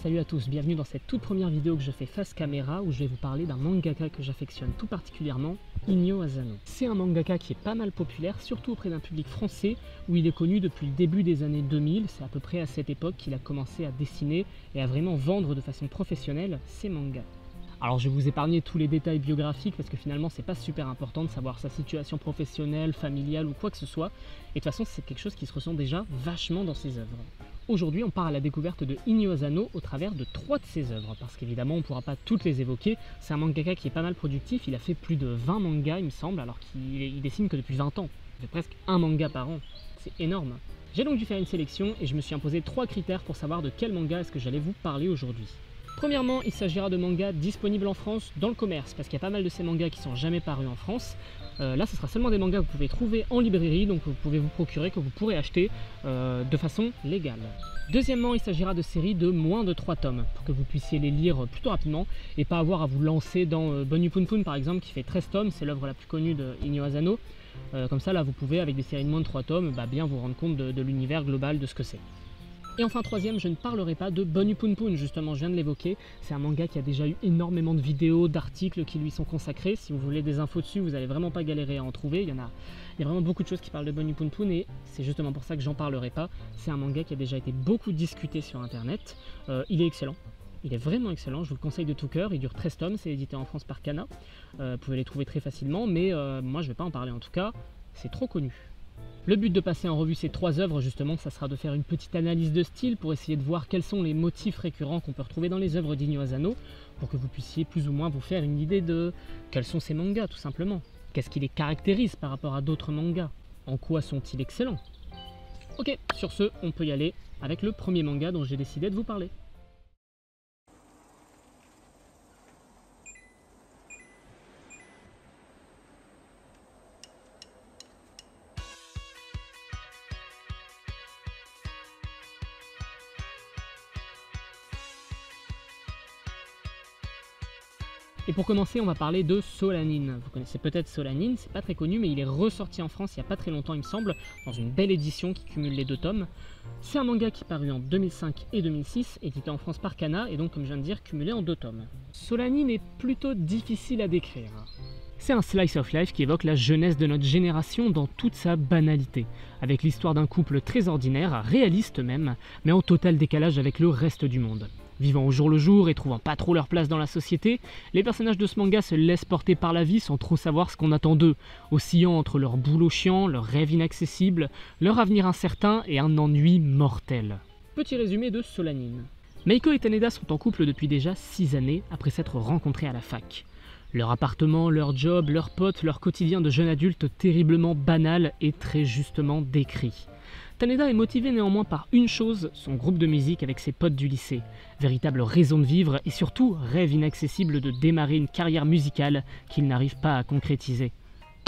Salut à tous, bienvenue dans cette toute première vidéo que je fais face caméra où je vais vous parler d'un mangaka que j'affectionne tout particulièrement, Inyo Asano. C'est un mangaka qui est pas mal populaire, surtout auprès d'un public français où il est connu depuis le début des années 2000, c'est à peu près à cette époque qu'il a commencé à dessiner et à vraiment vendre de façon professionnelle ses mangas. Alors je vais vous épargner tous les détails biographiques parce que finalement c'est pas super important de savoir sa situation professionnelle, familiale ou quoi que ce soit, et de toute façon c'est quelque chose qui se ressent déjà vachement dans ses œuvres. Aujourd'hui, on part à la découverte de Inyo Asano au travers de 3 de ses œuvres, parce qu'évidemment, on ne pourra pas toutes les évoquer. C'est un mangaka qui est pas mal productif, il a fait plus de 20 mangas, il me semble, alors qu'il dessine que depuis 20 ans. Il fait presque un manga par an, c'est énorme. J'ai donc dû faire une sélection et je me suis imposé 3 critères pour savoir de quel manga est-ce que j'allais vous parler aujourd'hui. Premièrement, il s'agira de mangas disponibles en France dans le commerce, parce qu'il y a pas mal de ces mangas qui sont jamais parus en France. Là, ce sera seulement des mangas que vous pouvez trouver en librairie, donc vous pouvez vous procurer, que vous pourrez acheter de façon légale. Deuxièmement, il s'agira de séries de moins de 3 tomes, pour que vous puissiez les lire plutôt rapidement, et pas avoir à vous lancer dans Bonyupunpun par exemple, qui fait 13 tomes, c'est l'œuvre la plus connue de Inyo Asano. Comme ça, là, vous pouvez, avec des séries de moins de 3 tomes, bien vous rendre compte de l'univers global de ce que c'est. Et enfin troisième, je ne parlerai pas de Bonyupunpun, justement je viens de l'évoquer, c'est un manga qui a déjà eu énormément de vidéos, d'articles qui lui sont consacrés. Si vous voulez des infos dessus, vous n'allez vraiment pas galérer à en trouver, il y a vraiment beaucoup de choses qui parlent de Bonyupunpun et c'est justement pour ça que j'en parlerai pas. C'est un manga qui a déjà été beaucoup discuté sur internet, il est excellent. Il est vraiment excellent, je vous le conseille de tout cœur, il dure 13 tomes, c'est édité en France par Kana, vous pouvez les trouver très facilement, mais moi je ne vais pas en parler en tout cas, c'est trop connu. Le but de passer en revue ces 3 œuvres, justement, ça sera de faire une petite analyse de style pour essayer de voir quels sont les motifs récurrents qu'on peut retrouver dans les œuvres d'Inyo Asano, pour que vous puissiez plus ou moins vous faire une idée de quels sont ces mangas, tout simplement. Qu'est-ce qui les caractérise par rapport à d'autres mangas? En quoi sont-ils excellents? Ok, sur ce, on peut y aller avec le premier manga dont j'ai décidé de vous parler. Et pour commencer, on va parler de Solanin. Vous connaissez peut-être Solanin, c'est pas très connu, mais il est ressorti en France il n'y a pas très longtemps, il me semble, dans une belle édition qui cumule les 2 tomes. C'est un manga qui parut en 2005 et 2006, édité en France par Kana, et donc, comme je viens de dire, cumulé en 2 tomes. Solanin est plutôt difficile à décrire. C'est un slice of life qui évoque la jeunesse de notre génération dans toute sa banalité, avec l'histoire d'un couple très ordinaire, réaliste même, mais en total décalage avec le reste du monde. Vivant au jour le jour et trouvant pas trop leur place dans la société, les personnages de ce manga se laissent porter par la vie sans trop savoir ce qu'on attend d'eux, oscillant entre leur boulot chiant, leurs rêves inaccessibles, leur avenir incertain et un ennui mortel. Petit résumé de Solanin. Meiko et Taneda sont en couple depuis déjà 6 années après s'être rencontrés à la fac. Leur appartement, leur job, leurs potes, leur quotidien de jeune adulte terriblement banal et très justement décrit. Taneda est motivé néanmoins par une chose, son groupe de musique avec ses potes du lycée. Véritable raison de vivre et surtout rêve inaccessible de démarrer une carrière musicale qu'il n'arrive pas à concrétiser.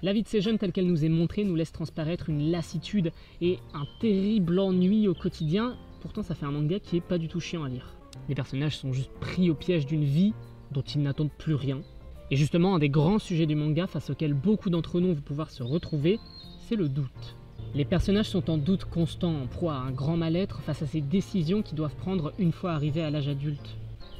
La vie de ces jeunes telle qu'elle nous est montrée nous laisse transparaître une lassitude et un terrible ennui au quotidien, pourtant ça fait un manga qui est pas du tout chiant à lire. Les personnages sont juste pris au piège d'une vie dont ils n'attendent plus rien. Et justement un des grands sujets du manga face auquel beaucoup d'entre nous vont pouvoir se retrouver, c'est le doute. Les personnages sont en doute constant, en proie à un grand mal-être face à ces décisions qu'ils doivent prendre une fois arrivés à l'âge adulte.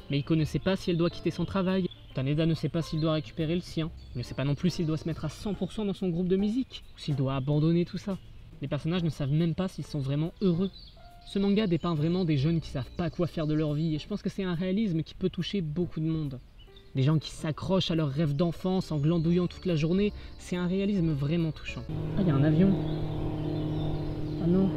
Meiko ne sait pas si elle doit quitter son travail, Taneda ne sait pas s'il doit récupérer le sien, il ne sait pas non plus s'il doit se mettre à 100% dans son groupe de musique, ou s'il doit abandonner tout ça. Les personnages ne savent même pas s'ils sont vraiment heureux. Ce manga dépeint vraiment des jeunes qui savent pas quoi faire de leur vie, et je pense que c'est un réalisme qui peut toucher beaucoup de monde. Des gens qui s'accrochent à leurs rêves d'enfance en glandouillant toute la journée, c'est un réalisme vraiment touchant. Ah, il y a un avion. Ah non.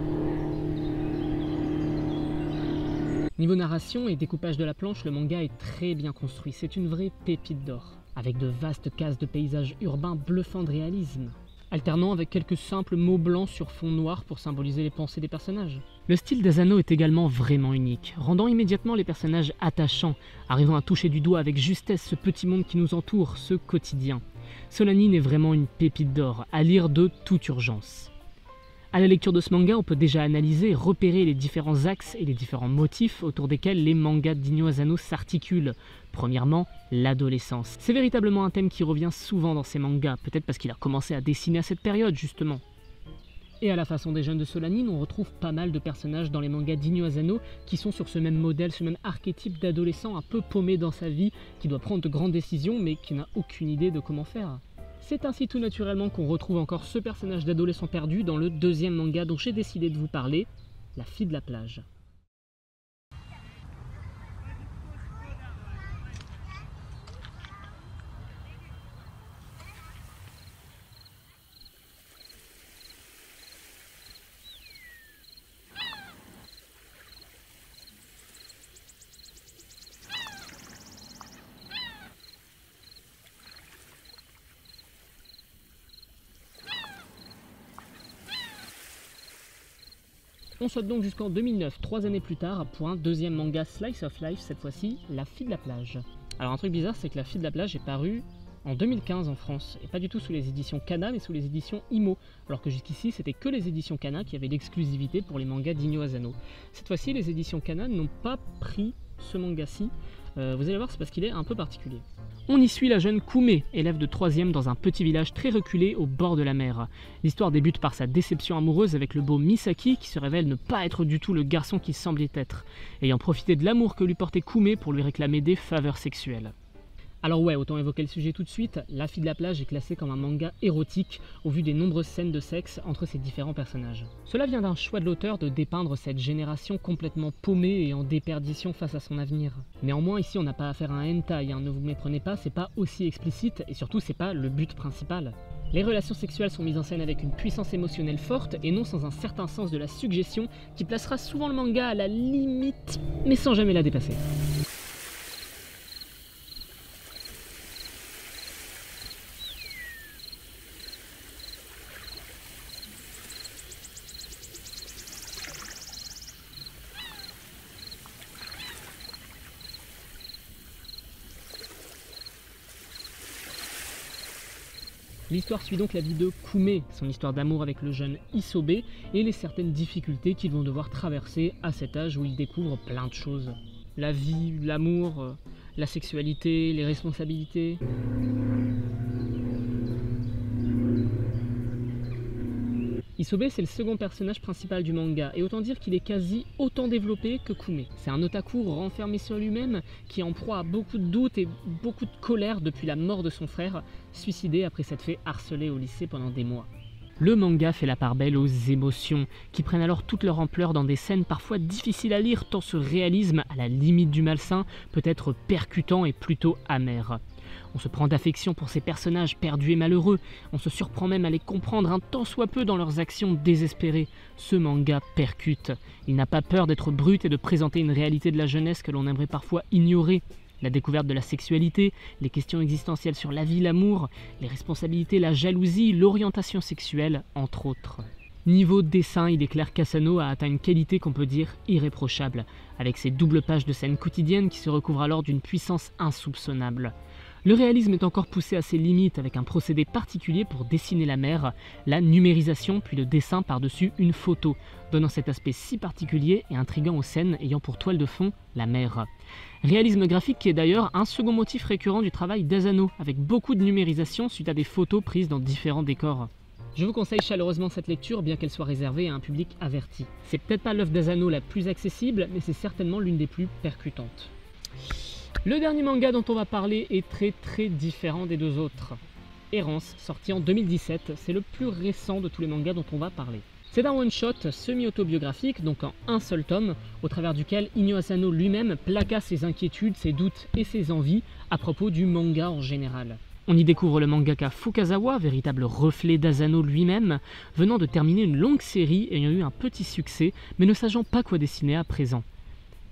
Niveau narration et découpage de la planche, le manga est très bien construit, c'est une vraie pépite d'or, avec de vastes cases de paysages urbains bluffants de réalisme, alternant avec quelques simples mots blancs sur fond noir pour symboliser les pensées des personnages. Le style d'Asano est également vraiment unique, rendant immédiatement les personnages attachants, arrivant à toucher du doigt avec justesse ce petit monde qui nous entoure, ce quotidien. Solanin est vraiment une pépite d'or, à lire de toute urgence. À la lecture de ce manga, on peut déjà analyser et repérer les différents axes et les différents motifs autour desquels les mangas d'Inyo Asano s'articulent. Premièrement, l'adolescence. C'est véritablement un thème qui revient souvent dans ces mangas, peut-être parce qu'il a commencé à dessiner à cette période justement. Et à la façon des jeunes de Solanine, on retrouve pas mal de personnages dans les mangas d'Inyo Asano qui sont sur ce même modèle, ce même archétype d'adolescent un peu paumé dans sa vie, qui doit prendre de grandes décisions mais qui n'a aucune idée de comment faire. C'est ainsi tout naturellement qu'on retrouve encore ce personnage d'adolescent perdu dans le deuxième manga dont j'ai décidé de vous parler, La fille de la plage. On saute donc jusqu'en 2009, 3 années plus tard, pour un deuxième manga Slice of Life, cette fois-ci, La fille de la plage. Alors un truc bizarre, c'est que La fille de la plage est parue en 2015 en France, et pas du tout sous les éditions Kana, mais sous les éditions Imo, alors que jusqu'ici c'était que les éditions Kana qui avaient l'exclusivité pour les mangas d'Inyo Asano. Cette fois-ci, les éditions Kana n'ont pas pris ce manga-ci, vous allez voir, c'est parce qu'il est un peu particulier. On y suit la jeune Kume, élève de 3e dans un petit village très reculé au bord de la mer. L'histoire débute par sa déception amoureuse avec le beau Misaki qui se révèle ne pas être du tout le garçon qu'il semblait être, ayant profité de l'amour que lui portait Kume pour lui réclamer des faveurs sexuelles. Alors ouais, autant évoquer le sujet tout de suite, La fille de la plage est classée comme un manga érotique au vu des nombreuses scènes de sexe entre ses différents personnages. Cela vient d'un choix de l'auteur de dépeindre cette génération complètement paumée et en déperdition face à son avenir. Néanmoins, ici on n'a pas affaire à un hentai, ne vous méprenez pas, c'est pas aussi explicite et surtout c'est pas le but principal. Les relations sexuelles sont mises en scène avec une puissance émotionnelle forte et non sans un certain sens de la suggestion qui placera souvent le manga à la limite, mais sans jamais la dépasser. L'histoire suit donc la vie de Kume, son histoire d'amour avec le jeune Isobe et les certaines difficultés qu'ils vont devoir traverser à cet âge où ils découvrent plein de choses. La vie, l'amour, la sexualité, les responsabilités. Isobe, c'est le second personnage principal du manga, et autant dire qu'il est quasi autant développé que Kume. C'est un otaku renfermé sur lui-même, qui est en proie à beaucoup de doutes et beaucoup de colère depuis la mort de son frère, suicidé après s'être fait harceler au lycée pendant des mois. Le manga fait la part belle aux émotions, qui prennent alors toute leur ampleur dans des scènes parfois difficiles à lire tant ce réalisme, à la limite du malsain, peut être percutant et plutôt amer. On se prend d'affection pour ces personnages perdus et malheureux, on se surprend même à les comprendre un tant soit peu dans leurs actions désespérées. Ce manga percute, il n'a pas peur d'être brut et de présenter une réalité de la jeunesse que l'on aimerait parfois ignorer. La découverte de la sexualité, les questions existentielles sur la vie, l'amour, les responsabilités, la jalousie, l'orientation sexuelle, entre autres. Niveau dessin, il est clair qu'Asano a atteint une qualité qu'on peut dire irréprochable, avec ses doubles pages de scènes quotidiennes qui se recouvrent alors d'une puissance insoupçonnable. Le réalisme est encore poussé à ses limites avec un procédé particulier pour dessiner la mer, la numérisation puis le dessin par-dessus une photo, donnant cet aspect si particulier et intriguant aux scènes ayant pour toile de fond la mer. Réalisme graphique qui est d'ailleurs un second motif récurrent du travail d'Asano, avec beaucoup de numérisation suite à des photos prises dans différents décors. Je vous conseille chaleureusement cette lecture, bien qu'elle soit réservée à un public averti. C'est peut-être pas l'œuvre d'Asano la plus accessible, mais c'est certainement l'une des plus percutantes. Le dernier manga dont on va parler est très différent des deux autres. Errance, sorti en 2017, c'est le plus récent de tous les mangas dont on va parler. C'est un one-shot semi-autobiographique, donc en un seul tome, au travers duquel Inyo Asano lui-même plaqua ses inquiétudes, ses doutes et ses envies à propos du manga en général. On y découvre le mangaka Fukazawa, véritable reflet d'Asano lui-même, venant de terminer une longue série ayant eu un petit succès, mais ne sachant pas quoi dessiner à présent.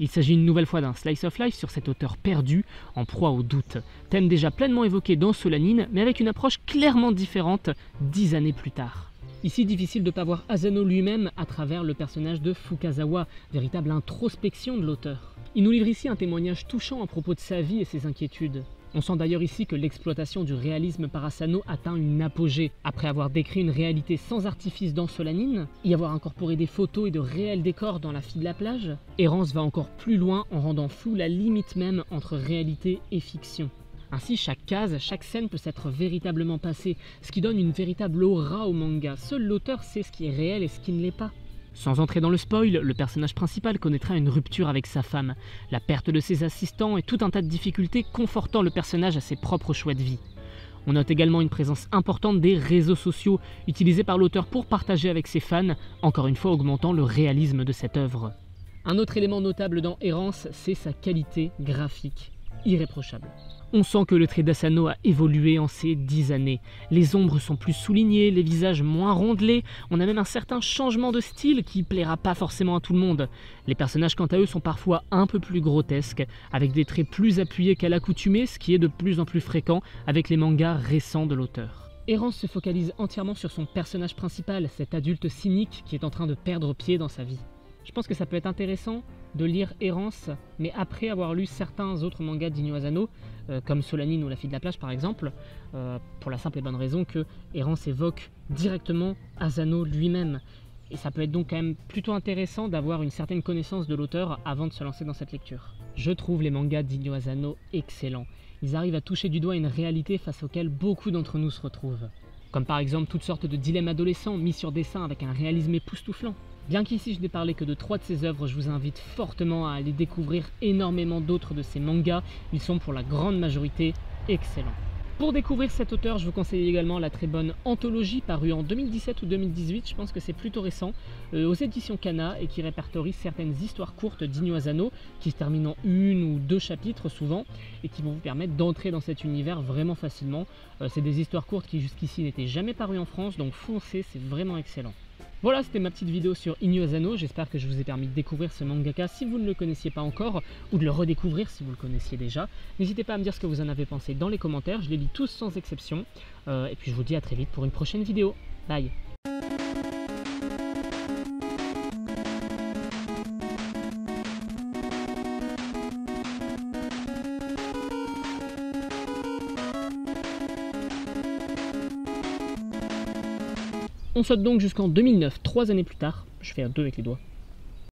Il s'agit une nouvelle fois d'un slice of life sur cet auteur perdu, en proie au doute. Thème déjà pleinement évoqué dans Solanine, mais avec une approche clairement différente 10 années plus tard. Ici, difficile de ne pas voir Asano lui-même à travers le personnage de Fukazawa, véritable introspection de l'auteur. Il nous livre ici un témoignage touchant à propos de sa vie et ses inquiétudes. On sent d'ailleurs ici que l'exploitation du réalisme par Asano atteint une apogée. Après avoir décrit une réalité sans artifice dans Solanine, y avoir incorporé des photos et de réels décors dans La fille de la plage, Errance va encore plus loin en rendant floue la limite même entre réalité et fiction. Ainsi, chaque case, chaque scène peut s'être véritablement passée, ce qui donne une véritable aura au manga. Seul l'auteur sait ce qui est réel et ce qui ne l'est pas. Sans entrer dans le spoil, le personnage principal connaîtra une rupture avec sa femme, la perte de ses assistants et tout un tas de difficultés confortant le personnage à ses propres choix de vie. On note également une présence importante des réseaux sociaux, utilisés par l'auteur pour partager avec ses fans, encore une fois augmentant le réalisme de cette œuvre. Un autre élément notable dans Errance, c'est sa qualité graphique, irréprochable. On sent que le trait d'Asano a évolué en ces 10 années. Les ombres sont plus soulignées, les visages moins rondelés, on a même un certain changement de style qui plaira pas forcément à tout le monde. Les personnages quant à eux sont parfois un peu plus grotesques, avec des traits plus appuyés qu'à l'accoutumée, ce qui est de plus en plus fréquent avec les mangas récents de l'auteur. Errance se focalise entièrement sur son personnage principal, cet adulte cynique qui est en train de perdre pied dans sa vie. Je pense que ça peut être intéressant de lire Errance, mais après avoir lu certains autres mangas d'Inyo Asano, comme Solanine ou La fille de la plage par exemple, pour la simple et bonne raison que Errance évoque directement Asano lui-même. Et ça peut être donc quand même plutôt intéressant d'avoir une certaine connaissance de l'auteur avant de se lancer dans cette lecture. Je trouve les mangas d'Inyo Asano excellents. Ils arrivent à toucher du doigt une réalité face auquel beaucoup d'entre nous se retrouvent. Comme par exemple toutes sortes de dilemmes adolescents mis sur dessin avec un réalisme époustouflant. Bien qu'ici je n'ai parlé que de 3 de ses œuvres, je vous invite fortement à aller découvrir énormément d'autres de ses mangas. Ils sont pour la grande majorité excellents. Pour découvrir cet auteur, je vous conseille également la très bonne Anthologie parue en 2017 ou 2018, je pense que c'est plutôt récent, aux éditions Kana et qui répertorie certaines histoires courtes d'Inyo Asano qui se terminent en 1 ou 2 chapitres souvent et qui vont vous permettre d'entrer dans cet univers vraiment facilement. C'est des histoires courtes qui jusqu'ici n'étaient jamais parues en France, donc foncez, c'est vraiment excellent. Voilà, c'était ma petite vidéo sur Inyo Asano, j'espère que je vous ai permis de découvrir ce mangaka si vous ne le connaissiez pas encore, ou de le redécouvrir si vous le connaissiez déjà. N'hésitez pas à me dire ce que vous en avez pensé dans les commentaires, je les lis tous sans exception, et puis je vous dis à très vite pour une prochaine vidéo. Bye. On saute donc jusqu'en 2009, 3 années plus tard, je fais un 2 avec les doigts.